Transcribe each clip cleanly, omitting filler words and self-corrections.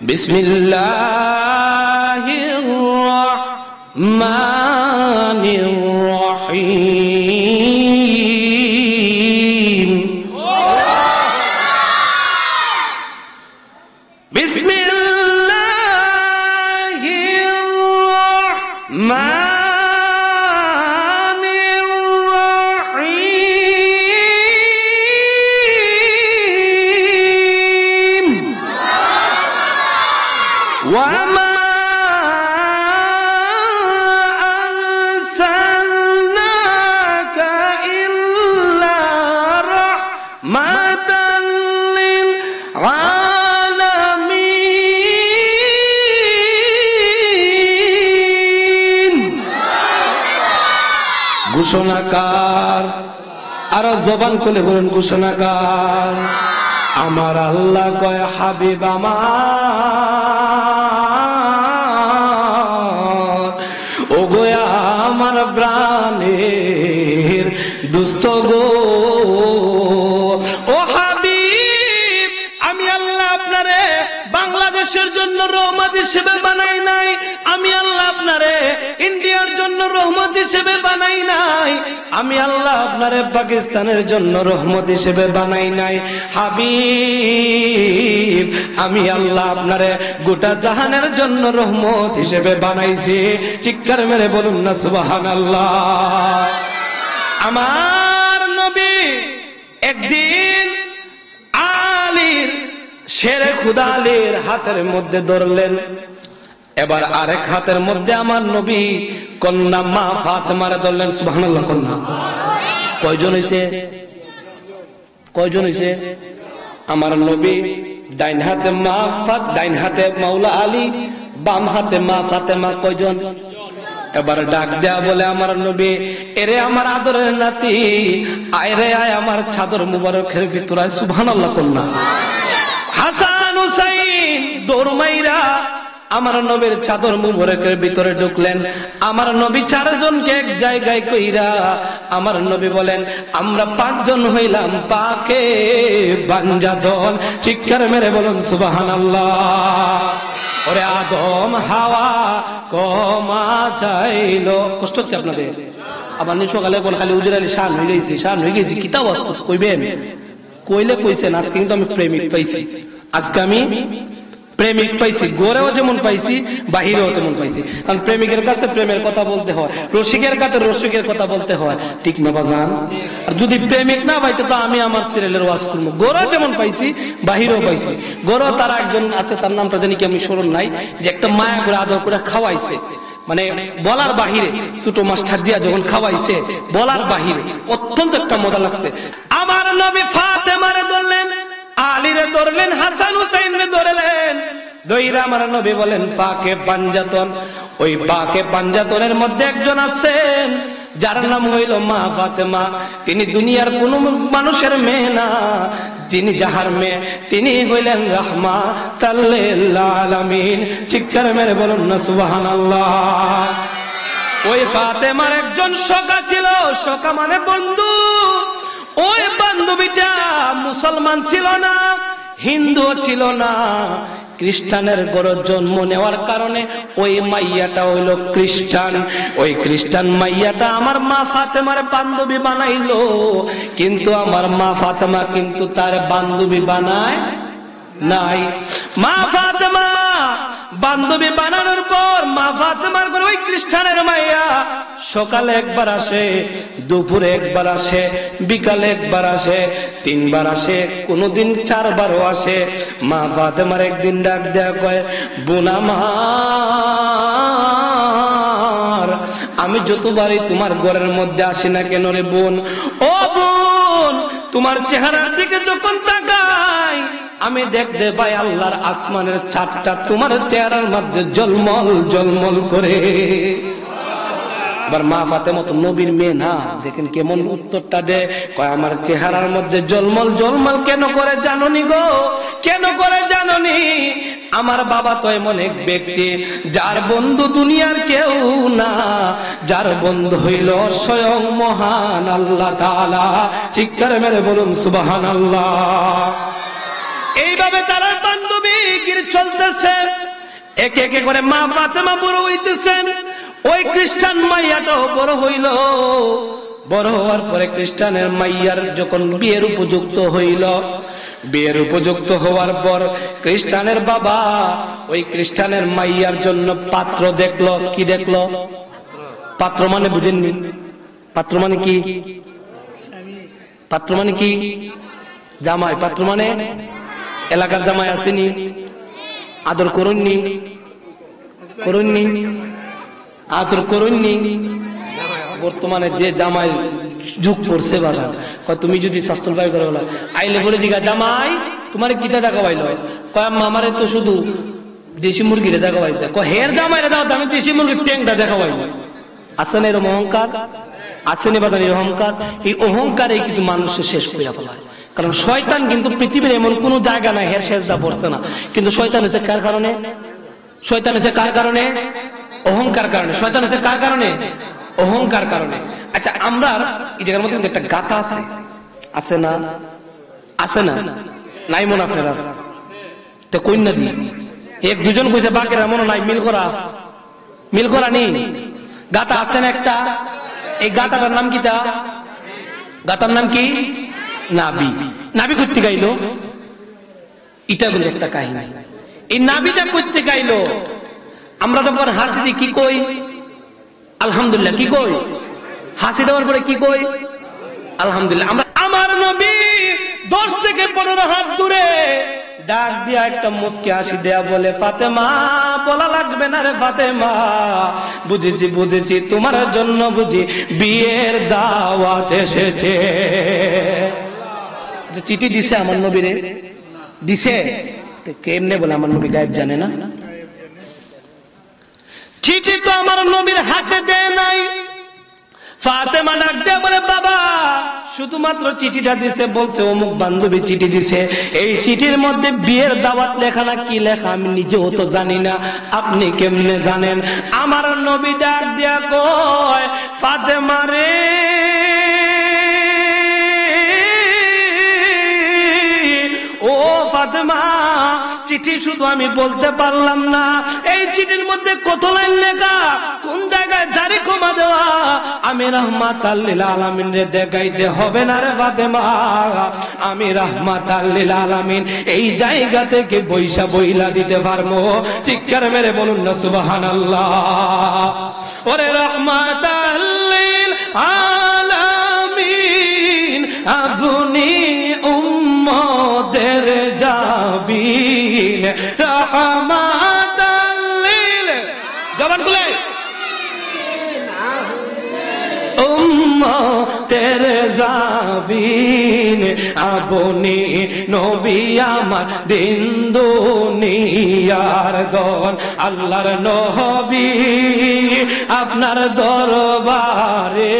বিসমিল্লাহির রহমানির রহিম। বিসমিল্লাহির রহমানির রহিম। ওয়ামা আরসালনাকা ইল্লা রাহমাতাল লিল আলামিন। ঘোষণাকার, আর জবান খুলে বলুন ঘোষণাকার। আমার আল্লাহ কয় হাবিব আমার, ও গোয়া আমার প্রাণের দুস্থ গো, ও হাবিব, আমি আল্লাহ আপনারে বাংলাদেশের জন্য রহমত হিসেবে বানাই নাই, আমি আল্লাহ আপনারে ইন্ডিয়ার জন্য রহমত হিসেবে বানাই নাই, আমি আল্লাহ আপনারে পাকিস্তানের জন্য রহমত হিসেবে বানাই নাই। হাবিব, আমি আল্লাহ আপনারে গোটা জাহানের জন্য রহমত হিসেবে বানাইছি। চিৎকার মেরে বলুন না সুবহানাল্লাহ। আমার নবী একদিন আলীর, শেরে খুদা আলীর হাতের মধ্যে ধরলেন, এবার আরেক হাতের মধ্যে আমার নবী কন্যা মা ফাতেমারে ধরলেন। সুবহানাল্লাহ। কন্যা কয়জন হইছে? কয়জন হইছে? আমার নবী ডাইন হাতে মা ডাইন হাতে মাওলা আলী, বাম হাতে মা ফাতেমা। কয়জন? এবার ডাক দেয়া বলে আমার নবী, এরে আমার আদরের নাতি, আয় রে আয় আমার চাদর মুবারকের ভিতরে। সুবহানাল্লাহ। কন্যা হাসান হুসাইন দৌড় মাইরা আমার নবীর চাদর মুবারকের ভিতরে ঢুকলেন। আমার নবী চারজনকে এক জায়গায় কইরা আমার নবী বলেন, আমরা পাঁচজন হইলাম পাকে বাঞ্জাদন। চিৎকার মেরে বলুন সুবহানাল্লাহ। ওরে আদম হাওয়া কমা চাইলো। কষ্ট হচ্ছে আপনাদের? আবার সকালে বল খালি উজুর আলী শান হয়ে গেছি, শান হয়ে গেছি, কিতাব কইবেন কইলে কইছেন। আজকে কিন্তু আমি প্রেমিক পাইছি, আজকে আমি প্রেমিক পাইছি। গোরেও যেমন পাইছি, বাহিরেও তেমন পাইছি। কারণ প্রেমিকের কাছে প্রেমের কথা বলতে হয়, রসিকের কাছে রসিকের কথা বলতে হয়, ঠিক না বাজান? আর যদি প্রেমিক না পাইতে তো আমি আমার সিরিয়ালের ওয়াজ করবো। গোরা যেমন পাইছি, বাহিরেও পাইছি। গোরা তারা একজন আছে, তার নামটা জানি কি আমি স্মরণ নাই, যে একটা মায়া করে আদর করে খাওয়াইছে, মানে বলার বাহিরে, ছোট মাস্টার দিয়া যখন খাওয়াইছে বলার বাহিরে, অত্যন্ত একটা মজা লাগছে। আমার নবী ফাতেমারে ধরলেন, আলীরে ধরলেন, হাসান হুসাইনরে ধরলেন। দইরা আমার নবী বলেন পাকে পাঞ্জাতন। ওই পাকে পাঞ্জাতনের মধ্যে একজন আছেন যার নাম হইল মা ফাতেমা। তিনি দুনিয়ার কোন মানুষের মেয়ে না, তিনি যাহার মেয়ে, তিনি হইলেন রাহমাতাল লিল আলামিন। চিৎকার মেরে বলুন না সুবহানাল্লাহ। ওই ফাতেমার একজন সখা ছিল, সখা মানে বন্ধু। ওই বান্ধবীটা মুসলমান ছিল না, হিন্দু ছিল না, খ্রিস্টানের ঘরে জন্ম নেওয়ার কারণে ওই মাইয়াটা হইল খ্রিস্টান। ওই খ্রিস্টান মাইয়াটা আমার মা ফাতেমার বান্ধবী বানাইলো, কিন্তু আমার মা ফাতেমা কিন্তু তার বান্ধবী বানায় নাই। মা ফাতেমা বান্ধবী বানানোর পর মা ফাতেমার ঘরে ওই খ্রিস্টানের মাইয়া সকালে একবার আসে, দুপুরে একবার আসে, বিকালে একবার আসে, তিনবার আসে, কোনদিন চারবারও আসে। মা ফাতেমার একদিন ডাক দেয়া কয়, বোন আমার, আমি যতবারই তোমার ঘরের মধ্যে আসি না কেন রে বোন, ও বোন, তোমার চেহারার দিকে যখন তাকাই আমি দেখতে পাই আল্লাহর আসমানের চাঁদটা তোমার চেহারার মধ্যে জলমল জলমল করে। এবার মা ফাতেমা তো নবীর মেয়ে না, দেখেন কেমন উত্তরটা দেয়। কয় আমার চেহারার মধ্যে জলমল জলমল কেন করে জাননি গো, কেন করে জাননি? আমার বাবা তো এমন এক ব্যক্তি যার বন্ধু দুনিয়ার কেউ না, যার বন্ধু হইল স্বয়ং মহান আল্লাহ তাআলা। চিৎকার মেরে বলুন সুবহানাল্লাহ। এইভাবে তারা বান্ধবী গিয়ে চলতেছে, একে একে করে মা ফাতেমা বড় হইতেছেন। ওই খ্রিস্টান মাইয়াটাও বড় হইল। বড় হওয়ার পরে খ্রিস্টানের মাইয়ার যখন বিয়ের উপযুক্ত হইল, বিয়ের উপযুক্ত হওয়ার পর খ্রিস্টানের বাবা ওই খ্রিস্টানের মাইয়ার জন্য পাত্র দেখলো। কি দেখলো? পাত্র মানে বুঝেননি? পাত্র মানে কি? পাত্র মানে কি? জামাই। পাত্র মানে এলাকার জামাই আসেনি, আদর করুননি, করুননি, আদর করুননি। বর্তমানে যে জামাই যুগ পড়ছে বাবা, তুমি যদি শাস্ত্র ভাই করে বলা আইলে বলে জিগা জামাই তোমার কিটা দেখা পাইলো, কয় আম্মা আমারে তো শুধু দেশি মুরগিরে দেখা পাইছে। কয় হের জামাইরে দাও, আমি দেশি মুরগির ট্যাংটা দেখা পাইলো। আছে না এরকম অহংকার? আছে না বাদান এর অহংকার? এই অহংকারে কিন্তু মানুষের শেষ করে ফেলায়। কারণ শয়তান কিন্তু পৃথিবীর এমন কোন জায়গা নাই হের শেষদা পড়ছে না। কিন্তু শয়তান হচ্ছে কার কারণে? শয়তান হচ্ছে কার কারণে? অহংকার কারণে। শয়তান হচ্ছে কার কারণে? অহংকার কারণে। আচ্ছা, আমরা এই জায়গার মধ্যে একটা গাথা আছে, আছে না? আছে না? নাই মনে আপনারা তো কন্যা দিয়ে এক দুজন কইছে বাকেরা মনে নাই, মিল করা, মিল করা নেই। গাথা আছে না একটা? এই গাথাটার নাম কি? তা গাথার নাম কি? নাবি। নাবি করতে গাইলো, এটা কিন্তু একটা কাহিনী। এই নাবিটা করতে গাইলো, আমরা তখন হাসি দিই, কি কই? আলহামদুলিল্লাহ। কি কই? হাসি দেওয়ার পরে কি কই? আলহামদুলিল্লাহ। আমরা আমার নবী 10 থেকে 15 হাত দূরে ডাক দিয়া একটা মুস্কি হাসি দেয়া বলে, ফাতেমা বলা লাগবে না রে ফাতেমা, বুঝেছি বুঝেছি, তোমার জন্য বুঝি বিয়ের দাওয়াত এসেছে। চিঠি দিছে আমার নবীরে, দিছে কেমনে বলে? আমার নবী গায়েব জানে না? চিঠি তো আমার নবীর হাতে দেয় নাই। ফাতেমা ডাক দিয়ে বলে, বাবা শুধুমাত্র চিঠিটা দিছে, বলছে অমুক বান্ধবী চিঠি দিছে। এই চিঠির মধ্যে বিয়ের দাওয়াত লেখা না কি লেখা আমি নিজেও তো জানি না, আপনি কেমনে জানেন? আমার নবী ডাক দিয়া কয়, ফাতেমা রে, ও ফাতেমা, চিঠি শুধু আমি বলতে পারলাম না, এই চিঠির মধ্যে কত লাইন লেখা, কোন জায়গায় দাড়ি কমা দেওয়া, আমি রাহমাতাল লিল আলামিন রে দেখাইতে হবে না রে ফাতেমা। আমি রাহমাতাল লিল আলামিন এই জায়গা থেকে বইসা বইলা দিতে পারবো। চিৎকার মেরে বলুন না সুবহানাল্লাহ। ওরে রাহমাতাল লিল আলামিন আপনি উম্মতের জাবিন, রাহমাতাল লিল, জবান খুলে, উম্মতের জাবিন আপনি নবী আমার দিন দুনিয়ার গন। আল্লাহর নবী আপনার দরবারে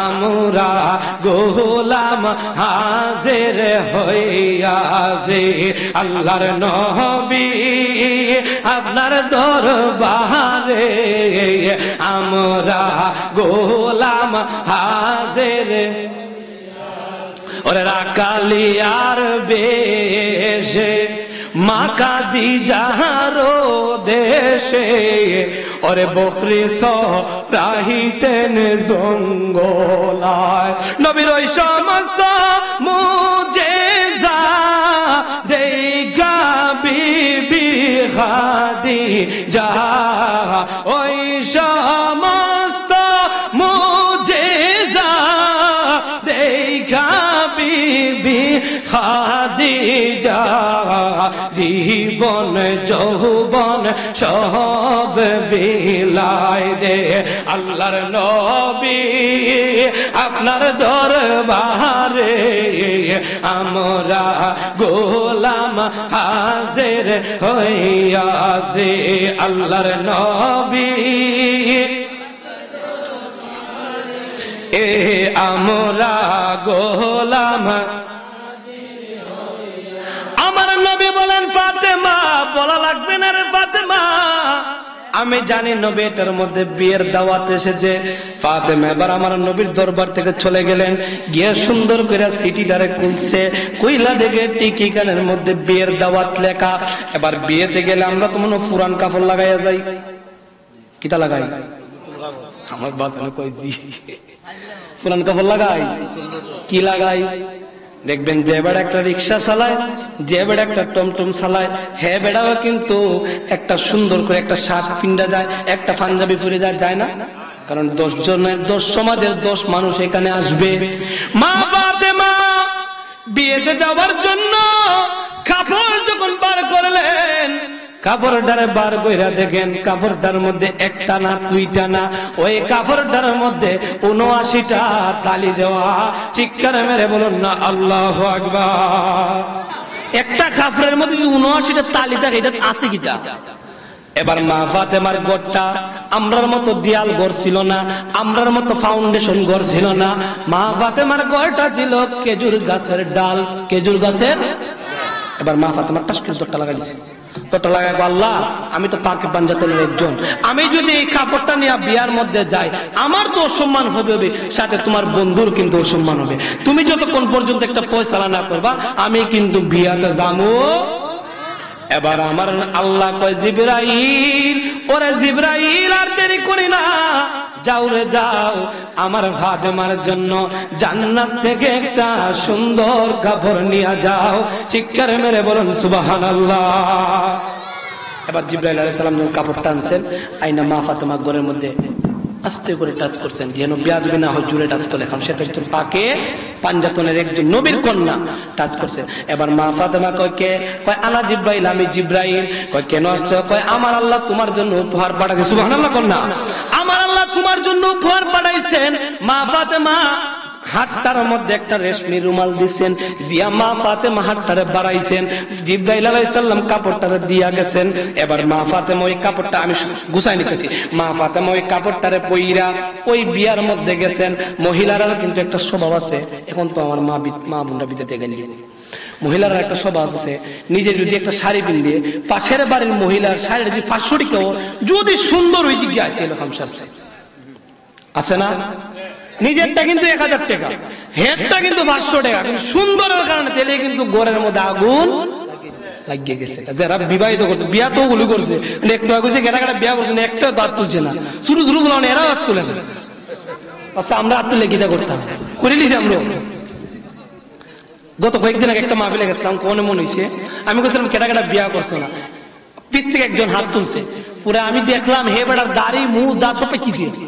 আমরা গোলাম হাজির হইয়াছি। আল্লাহর নবী আপনার দরবারে আমরা গোলাম হাজির। ওরে রাকালিয়ার বেশে মা খাদিজার দেশে, ওরে বকরি সরাহিতেন জঙ্গলায়। নবীর ওই সমস্ত মুজেজা দেখা বিবি খাদিজা, ওই সমস্ত মুজেজা দেখা বিবি খাদিজা, জীবন যৌবন সব বিলায় দে। আল্লাহর নবী আপনার দরবারে আমরা গোলাম হাজির হইয়াছি। আল্লাহর নবী এ আমরা গোলাম। আমার নবী বলেন, ফাতেমা বলা লাগবে না রে ফাতেমা, আমি জানি নবী এটার মধ্যে বিয়ের দাওয়াত এসেছে। ফাতেমা এবার আমার নবীর দরবার থেকে চলে গেলেন, গিয়ে সুন্দর করে সিটিটারে খুলছে, কইলা দেখে টিকি কানের মধ্যে বিয়ের দাওয়াত লেখা। এবার বিয়েতে গেলে আমরা তো মনে পুরান কাপড় লাগাইয়া যাই, কিটা লাগাই? আমার বাপ কই দি পুরান কাপড় লাগাই, কি লাগাই? দেখবেন যে বেড়া একটা রিক্সা চালায়, যে বেড়া একটা টমটম চালায়, হ্যাঁ বেড়াও কিন্তু একটা সুন্দর করে একটা শার্ট পিন্দা যায়, একটা পাঞ্জাবি পরে যায় না? কারণ 10 জনের 10 সমাজের 10 মানুষ এখানে আসবে। মা ফাতেমা বিয়েতে যাওয়ার জন্য কাপড় যখন বার করলেন, কাপড়টারে বার কইরা দেখেন কাপড়টার মধ্যে একটা না দুইটা না, ওই কাপড়টার মধ্যে ৭৯টা তালি দেওয়া। চিৎকার মেরে বলুন না আল্লাহু আকবার। একটা কাপড়ের মধ্যে ৭৯টা তালি থাকে, এটা আছে কিটা? এবার মা ফাতেমার ঘরটা আমরার মতো দেয়াল ঘর ছিল না, আমরার মতো ফাউন্ডেশন ঘর ছিল না। মা ফাতেমার ঘরটা ছিল খেজুর গাছের ডাল, খেজুর গাছের। এবার মা ফাতেমার টাসকির দরটা লাগাই দিছে, দরটা লাগাই, আল্লাহ আমি তো পাকে পাঞ্জাতনের একজন, আমি যদি এই কাপড়টা নিয়ে বিয়ার মধ্যে যাই আমার তো অসম্মান হবে, সাথে তোমার বন্ধুর কিন্তু অসম্মান হবে। তুমি যতক্ষণ পর্যন্ত একটা ফয়সালা না করবা আমি কিন্তু বিয়াতে যাবো। এবার আমার আল্লাহ কয় জিবরাইল, ওরে জিবরাইল আর দেরি করি না, যাও রে যাও, আমার ফাতেমার জন্য জান্নাত থেকে একটা সুন্দর কাপড় নিয়ে যাও। চিৎকার মেরে বলুন সুবহানাল্লাহ। এবার জিবরাইল আলাইহিস সালাম যখন কাপড়টা আনছেন, আইনা মা ফাতেমা ঘরের মধ্যে আস্তে করে টাচ করছেন, যেন বেয়াদবি না হয়, জুড়ে টাচ করে, কারণ সেটা একজন পাকে পাঞ্জাতনের একজন নবীর কন্যা টাচ করছে। এবার মা ফাতেমা কয় কে? কয় আনা জিব্রাইল, আমি জিব্রাইল। কয় কেন আসছো? কয় আমার আল্লাহ তোমার জন্য উপহার পাঠাইছে। সুবহানাল্লাহ কন্যা, আমার আল্লাহ তোমার জন্য উপহার পাঠাইছেন। মা ফাতেমা হাতটার মধ্যে একটা রেশমি রুমাল দিচ্ছেন, দিয়া মা ফাতেমা হাতটারে বাড়াইছেন, জিবরাইল আলাইহিস সালাম কাপড়টারে দিয়া গেছেন। এবার মা ফাতেমা ওই কাপড়টা আমি গুছাই নিতেছি, মা ফাতেমা ওই কাপড়টারে পইরা ওই বিয়ার মধ্যে গেছেন। মহিলারার কিন্তু একটা স্বভাব আছে, এখন তো আমার মা বোনরা বিদেতে গেল, মহিলার একটা স্বভাব আছে, নিজে যদি একটা শাড়ি পিনলে পাশের বাড়ির মহিলার শাড়ি যদি 500 টাকাও যদি সুন্দর হয়ে গিয়ে তেল খামসারছে, আছে না? নিজেরটা কিন্তু 1000 টাকা, হেডটা কিন্তু 500 টাকা, কিন্তু সুন্দরের কারণে তেলে কিন্তু ঘরের মধ্যে আগুন লাগিয়ে গেছে। যারা বিবাহিত করছে, বিয়া তো গুলো করছে, একটু আগে গেরা বিয়া করছে না, একটা দাঁত তুলছে না, শুরু শুরু গুলো এরা দাঁত তুলে না। আচ্ছা আমরা হাত তুলে গীতা করতাম, করে নিছি আমরা। গত কয়েকদিন আগে একটা মাহফিলে গেছিলাম, কোনে মনে হয়েছে, আমি বলছিলাম কেটা কেটা বিয়া করছে না, পিছ থেকে একজন হাত তুলছে, পুরো আমি দেখলাম হে বেটার দাড়ি মুখ দাঁত সব পেঁচিয়েছে।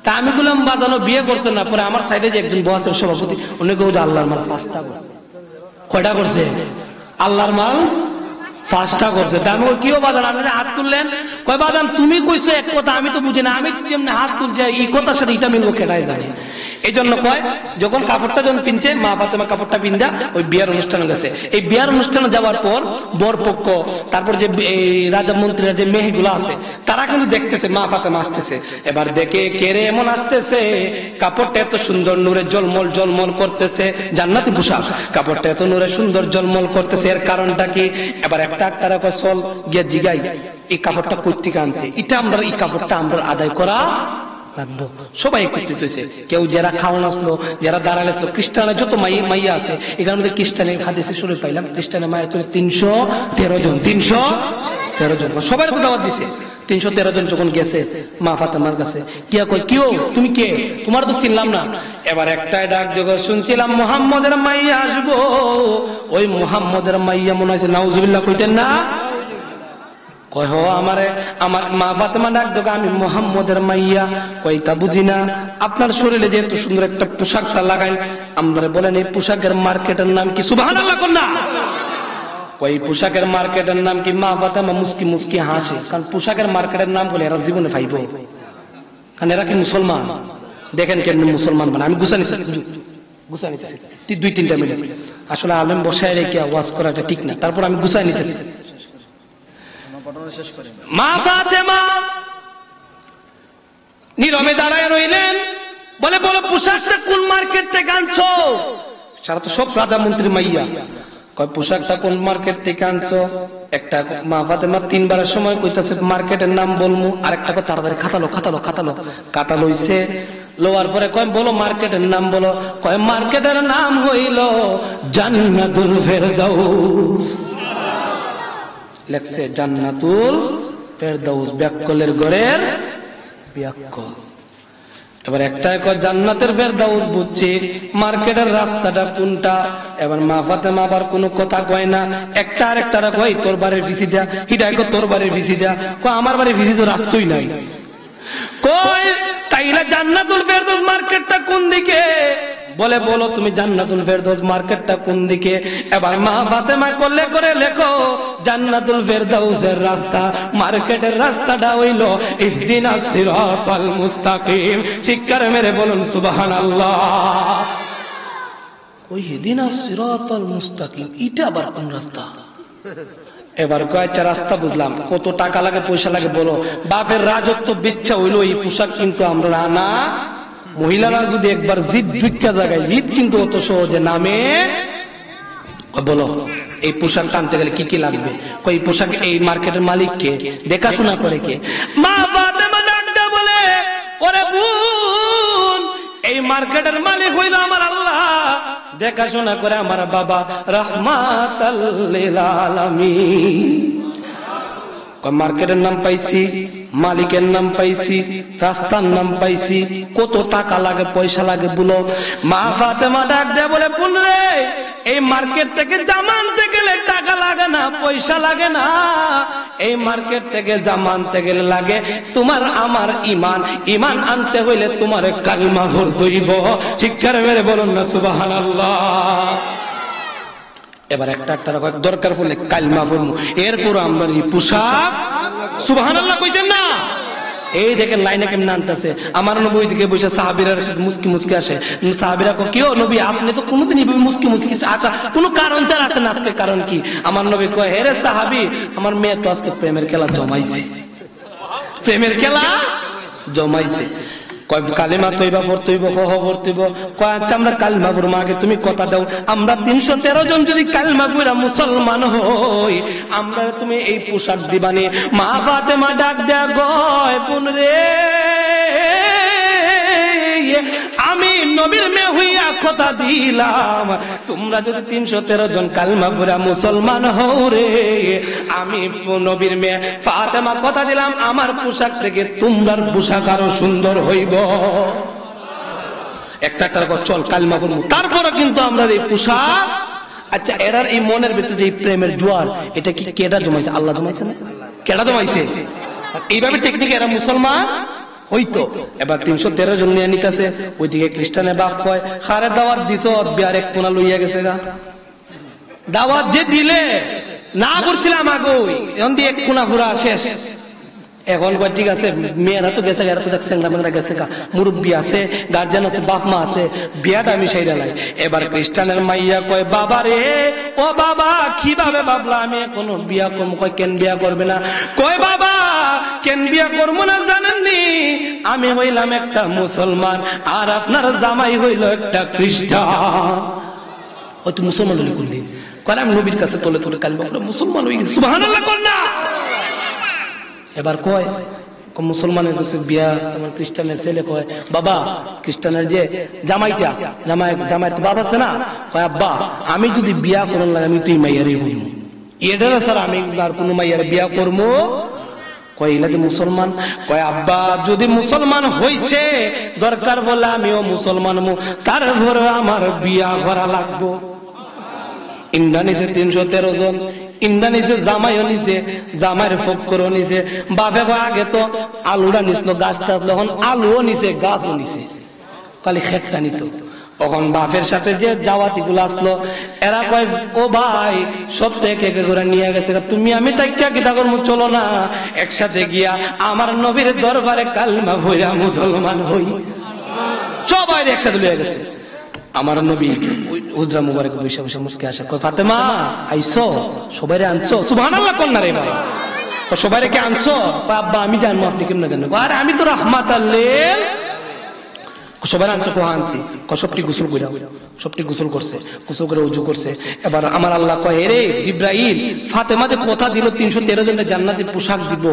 তা আমি বললাম বাজানো বিয়ে করছে না, পরে আমার সাইডে যে একজন বস সভাপতি, উনি কেউ আল্লাহর মাল 5টা করছে। কয়টা করছে? আল্লাহর মাল 5টা করছে। তা আমি কিও বাজান আপনি হাত তুললেন? কয় বাজান তুমি কইছো এক কথা, আমি তো বুঝি না, আমি যেমনি হাত তুলছি এই কথার সাথে এটা মিলবো কেটাই জানি। এই জন্য কয় যখন কাপড়টা যখন কিনছে মা ফাতেমা কাপড়টা পিন্দা ওই বিয়ার অনুষ্ঠানে গেছে। এই বিয়ার অনুষ্ঠানে যাওয়ার পর বরপক্ষ, তারপর যে রাজা মন্ত্রীরা যে মেয়েগুলো আছে তারা কিন্তু দেখতেছে মা ফাতেমা আসতেছে। এবার দেখে কেরে এমন আসতেছে, কাপড়টা এত সুন্দর নূরে জলমল জলমল করতেছে, জান্নাতি পোশাক, কাপড়টা এত নূরে সুন্দর জলমল করতেছে, এর কারণটা কি? এবার একটা চল গিয়ে জিগাই এই কাপড়টা কই থেকে আনছে, এটা আমরা এই কাপড়টা আমরা আদায় করা রাখবো। সবাই একত্রিত হয়েছে, কেউ যারা খাওয়ান আসলো, যারা দাঁড়ালে আসলো, খ্রিস্টানের যত মাইয়া আছে, এখানে মধ্যে খ্রিস্টানের হাদিসে শুরু পাইলাম, খ্রিস্টানের মায়ের ছিল 313 জন, 313 জন, সবাই তো দাওয়াত দিছে। 313 জন যখন গেছে মা ফাতেমার কাছে, কিয়া কই কিও তুমি কে, তোমার তো চিনলাম না। এবার একটাই ডাক যখন শুনছিলাম মুহাম্মদের মাইয়া আসবো, ওই মুহাম্মদের মাইয়া মনে হয়েছে নাউজুবিল্লাহ কইতেন না, কয় হো আমারে, আমার মা ফাতেমা ডাক দেবে আমি মুহাম্মদের মাইয়া। কয়টা বুঝি না, আপনার শরীরে যেহেতু সুন্দর একটা পোশাকটা লাগাই, আমরা বলেন এই পোশাকের মার্কেটের নাম কি? সুবহানাল্লাহ কন্যা। কই পোশাকের মার্কেটের নাম কি? মা ফাতেমা মুস্কি মুস্কি হাসে, কারণ পোশাকের মার্কেটের নাম বলে এরা জীবনে পাইব, কারণ এরা কি মুসলমান, দেখেন কেন মুসলমান মানে। আমি গুছা নিচ্ছি 2-3টা মিনিট, আসলে আলেম বসায় রেখে ওয়াজ করাটা ঠিক না, তারপর আমি গুছাই নিতেছি। মা ফাতেমা নীরবে দাঁড়ায় রইলেন, বলে বলো পোশাকটা কোন মার্কেট থেকে আনছো? সারা তো সব রাজা মন্ত্রী মাইয়া, কয় পোশাকটা কোন মার্কেট থেকে আনছো? একটা মা ফাতেমা তিনবারের সময় কইতাছে মার্কেটের নাম বলমু, আরেকটা কয় তাড়াতাড়ি খাতা লইছে। লোয়ার পরে কয় বলো মার্কেটের নাম বলো। কয় মার্কেটের নাম হইল জান্নাতুল ফেরদাউস। লেখছে জান্নাতুল ফেরদাউস, ব্যাককলের ঘরের ব্যাককল। এবার একটা কয় জান্নাতের ফেরদাউস বুঝছি, মার্কেটের রাস্তাটা কোনটা? এবার মা ফাতেমা আবার কোনো কথা কয় না, একটা আরেকটারা কয় তোর বাড়ির ভিসি দেয়া, হিডাই কয় তোর বাড়ির ভিসি দেয়া। কয় আমার বাড়ির ভিসি তো রাস্তাই নাই। কয় তাইলে জান্নাতুল ফেরদাউস মার্কেটটা কোন দিকে? বলে বলো তুমি জান্নাতুল ফেরদাউস মার্কেটটা কোন দিকে? এবার মা ফাতেমা করলে করে লেখো জান্নাতুল ফেরদাউসের রাস্তা, মার্কেটের রাস্তাটা হইল ইহদিনাস সিরাতাল মুস্তাকিম। চিৎকার মেরে বলুন সুবহানাল্লাহ। ওই ইহদিনাস সিরাতাল মুস্তাকিম এটা আবার কোন রাস্তা? এবার কয়েকটা রাস্তা বুঝলাম, কত টাকা লাগে পয়সা লাগে বলো। বাপের রাজত্ব বিচ্ছা হইলো এই পোশাক কিন্তু আমরা না। মহিলারা যদি একবার জিদ ভিক্ষা জায়গায় জিদ কিন্তু অত সহজে নামে। বলো এই পোশাক টানতে গেলে কি কি লাগবে? এই পোশাক এই মার্কেটের মালিক কে? দেখাশোনা করে কে? মা ফাতেমা ডাকতে বলে ওরে বোন, এই মার্কেটের মালিক হইল আমার আল্লাহ, দেখাশোনা করে আমার বাবা রাহমাতাল লিল আলামিন। মার্কেটের নাম পাইছি, মালিকের নাম পাইছি, রাস্তার নাম পাইছি, কত টাকা লাগে পয়সা লাগে বলো। মা ফাতেমা ডাক দেয়া বলে বোন রে, এই মার্কেট থেকে জামা আনতে গেলে টাকা লাগে না, পয়সা লাগে না। এই মার্কেট থেকে জামা আনতে গেলে লাগে তোমার আমার ইমান, ইমান আনতে হইলে তোমার কালিমা পড়তে হইব। শিক্ষার মেরে বলুন না সুবহানাল্লাহ। এবার একটা দরকার পড়লে কালিমা পড়বো, এরপর আমরা এই পোশাক। সুবহানাল্লাহ কইতেন না? এই দেখেন লাইনে কেমন আনতেছে। আমার নবী ওই দিকে বসে সাহাবীরা মুস্কি মুস্কি আসে। সাহাবীরা কয় কি ও নবী আপনি তো কোনোদিন এইভাবে মুস্কি মুস্কি, আচ্ছা কোনো কারণ ছাড়া আসেন, আজকে কারণ কি? আমার নবী কয় হে রে সাহাবী, আমার মেয়ে তো আজকে প্রেমের খেলা জমাইছে, প্রেমের খেলা জমাইছে। কয় কালিমা তৈবা পড়তেইব, কহ পড়তেইব। কয় আচ্ছা আমরা কালিমা পড়বো, আগে তুমি কথা দাও আমরা 313 জন যদি কালিমা পড়া মুসলমান হই আমরা তুমি এই পোশাক দিবানি। মা ফাতেমা ডাক দেয়া গয় বোন রে, আমি নবীর মেয়ে হইয়া কথা দিলাম তোমরা যদি 313 জন কালিমা পড়া মুসলমান হও রে, আমি নবীর মেয়ে ফাতেমা কথা দিলাম আমার পোশাক থেকে তোমার পোশাক আরো সুন্দর হইব। একটা চল কালিমা পড়বো, তারপরে কিন্তু আমরা এই পোশাক। আচ্ছা এরার এই মনের ভিতরে এই প্রেমের জোয়ার, এটা কি কেডা জমাইছে? আল্লাহ জমাইছে না? কেডা জমাইছে? এইভাবে টেকনিক এরা মুসলমান হইতো। এবার 313 জন নিয়ে নিতেছে, ওইদিকে খ্রিস্টানে বাপ কয় হারে দাওয়াত দিছ বিয়ার এক কোনা লইয়া গেছে গা। দাওয়াত যে দিলে না করছিলাম আগই, এখন দিয়ে এক কোনা ঘুরা শেষ। এখন কয় ঠিক আছে মেয়েরা তো গেছে, এরা তো দেখছে মেয়েরা গেছে গা, মুরব্বী আছে, গার্জেন আছে, বাপ মা আছে, বিয়াটা আমি সাইরা লাই। এবার খ্রিস্টানের মাইয়া কয় বাবা রে, ও বাবা কিভাবে ভাবলা আমি এখনো বিয়া করবো? কয় কেন বিয়া করবে না? কয় বাবা কেন বিয়া করবো না জানেননি, আমি হইলাম একটা মুসলমান আর আপনার জামাই হইল একটা খ্রিস্টান। ও তুই মুসলমান হলি কোনদিন? কয় আমি নবীর কাছে তোলে তোলে কালিমা পড়ে মুসলমান হয়ে গেছি। সুবহানাল্লাহ কর না। এবার কয় মুসলমানের কাছে বিয়া, আমার খ্রিস্টানের ছেলে কয় বাবা খ্রিস্টানের যে জামাইটা জামাই তো বাবা আছে না, কয় আব্বা আমি যদি বিয়া করার লাগে আমি তুই মাইয়ারে হইব, এটা স্যার আমি আর কোন মাইয়ারে বিয়া করবো? কয় এলাকে মুসলমান। কয় আব্বা যদি মুসলমান হইছে দরকার বলে আমিও মুসলমান হবো, তারপরে আমার বিয়া করা লাগবো। ইন্দানিছে 313 জন, ইন্দানিছে জামাইও নিছে, জামাইয়ের ফক্করও নিছে। বাপে আগে তো আলুটা নিছিল, গাছটা এখন আলুও নিছে, গাছও নিছে, খালি খেতটা নিত। তখন বাপের সাথে যে জাওয়াতি গুলো আসলো এরা কয় ও ভাই সব থেকে করে নিয়ে গেছে, তুমি আমি তাইকা কিতা করবো, চলো না একসাথে গিয়া আমার নবীর দরবারে কালিমা পড়া মুসলমান হই। সবাই একসাথে লিয়ে গেছে। আমার নবী হুজরা মুবারক বসে বসে মুস্কি আসে, কয় ফাতেমা আইছো, সবাই আনছো? সুবহানাল্লাহ কোন না রে ভাই, সবাই কে আনছো? আব্বা আমি জানবো আপনি কেমন জানেন? আরে আমি তো রাহমাতাল লিল। সবাই আনছে কোহা আনছি সবটি গোসল করে সবটি গোসল করছে, গোসল করে উজু করছে। এবার আমার আল্লাহ কয়, রে জিব্রাইল, ফাতেমা যে কথা দিল 313 জনের জান্নাতে পোশাক দিব,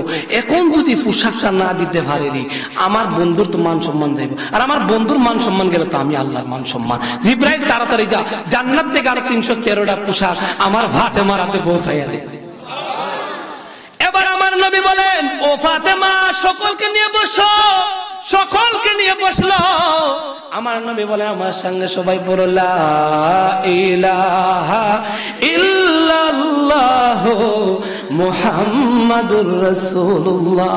এখন যদি পোশাকটা না দিতে পারে রে, আমার বন্ধুর তো মান সম্মান যাইব, আর আমার বন্ধুর মান সম্মান গেলে তো আমি আল্লাহর মান সম্মান। জিব্রাইল তাড়াতাড়ি যা, জান্নাত থেকে আরো 313টা পোশাক আমার ফাতেমার হাতে পৌঁছাইয়া দে। এবার আমার নবী বলেন, ও ফাতেমা, সকলকে নিয়ে বসো। সকলকে নিয়ে বসলো। আমার নবী বলে, আমার সঙ্গে সবাই পড়ো লা ইলাহা ইল্লাল্লাহ মুহাম্মাদুর রাসূলুল্লাহ।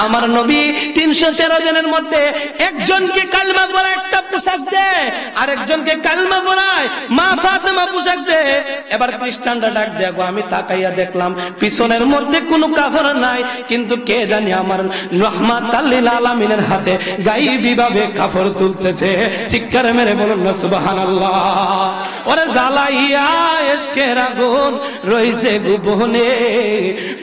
আমার নবী 313 জনের মধ্যে একজনকে কালমা পড়া একটা পোশাক দেয়, আর একজনকে কালমা পড়ায় মা ফাতেমা পোশাক দেয়। এবার খ্রিস্টানরা ডাক দেখো, আমি তাকাইয়া দেখলাম পিছনের মধ্যে কোনো কাফের নাই, কিন্তু কে জানি আমার রাহমাতাল লিল আলামিনের হাতে গায়েবী ভাবে কাফর তুলতেছে। চিৎকার মেরে বলুন না সুবহানাল্লাহ। ওরে জ্বালাইয়া ইশকের আগুন রইছে গোপনে,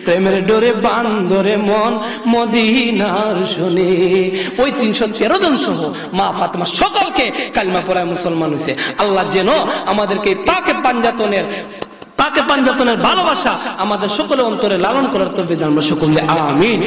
প্রেমের ডোরে বান্ধরে মন মদিনার শুনে। ওই 313 জন সহ মা ফাতেমা সকলকে কালিমা পড়ায় মুসলমান হয়েছে। আল্লাহ যেন আমাদেরকে পাকে পাঞ্জাতনের ভালোবাসা আমাদের সকলের অন্তরে লালন করার তৌফিক দান করুন, সকলে আমিন।